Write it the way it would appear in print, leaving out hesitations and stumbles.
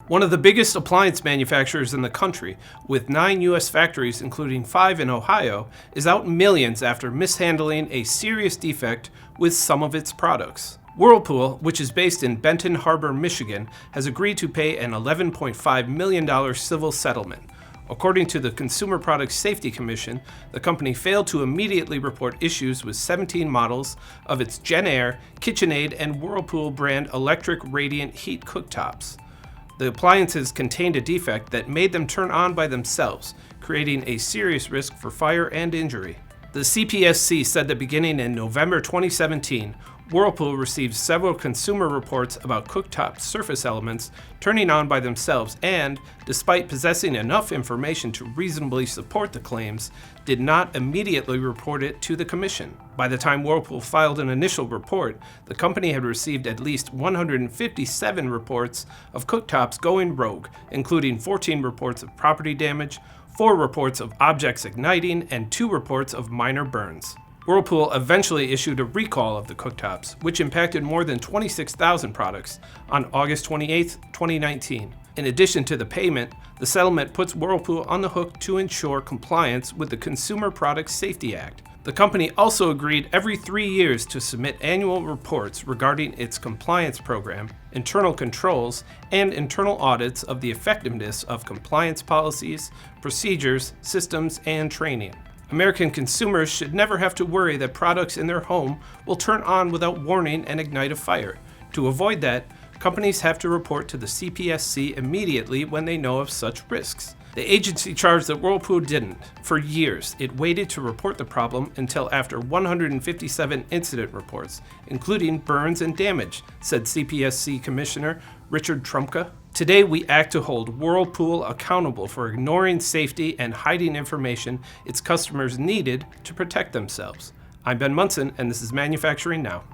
One of the biggest appliance manufacturers in the country, with 9 U.S. factories including 5 in Ohio, is out millions after mishandling a serious defect with some of its products. Whirlpool, which is based in Benton Harbor, Michigan, has agreed to pay an $11.5 million civil settlement. According to the Consumer Product Safety Commission, the company failed to immediately report issues with 17 models of its JennAir, KitchenAid, and Whirlpool brand electric radiant heat cooktops. The appliances contained a defect that made them turn on by themselves, creating a serious risk for fire and injury. The CPSC said that beginning in November 2017, Whirlpool received several consumer reports about cooktop surface elements turning on by themselves and, despite possessing enough information to reasonably support the claims, did not immediately report it to the Commission. By the time Whirlpool filed an initial report, the company had received at least 157 reports of cooktops going rogue, including 14 reports of property damage, 4 reports of objects igniting, and 2 reports of minor burns. Whirlpool eventually issued a recall of the cooktops, which impacted more than 26,000 products, on August 28, 2019. In addition to the payment, the settlement puts Whirlpool on the hook to ensure compliance with the Consumer Product Safety Act. The company also agreed every 3 years to submit annual reports regarding its compliance program, internal controls, and internal audits of the effectiveness of compliance policies, procedures, systems, and training. American consumers should never have to worry that products in their home will turn on without warning and ignite a fire. To avoid that, companies have to report to the CPSC immediately when they know of such risks. The agency charged that Whirlpool didn't. For years, it waited to report the problem until after 157 incident reports, including burns and damage, said CPSC Commissioner Richard Trumka. Today, we act to hold Whirlpool accountable for ignoring safety and hiding information its customers needed to protect themselves. I'm Ben Munson, and this is Manufacturing Now.